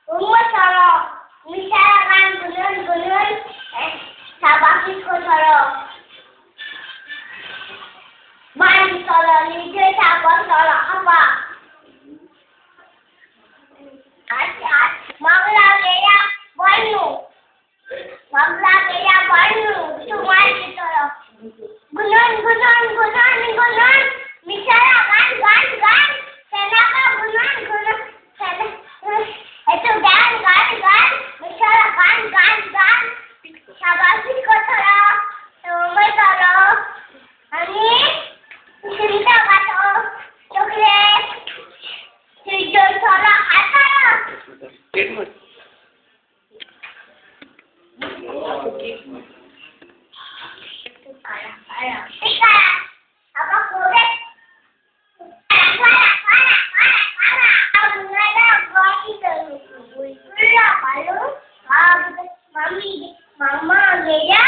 Umur soro, misalkan gunung-gunung, sabakit ko soro. Mandi soro, lijo sabon soro apa? Asyik, magla gaya banyu, cuma itu soro. Gunung, misalkan gan, senaka gunung, itu gan, misalkan gan, sabakit ko soro, umur soro, ani. Cerita kata coklat, hijau sorak apa? Ikan, apa korek? Para. Mengenai bagi terus, malu, mama, dia.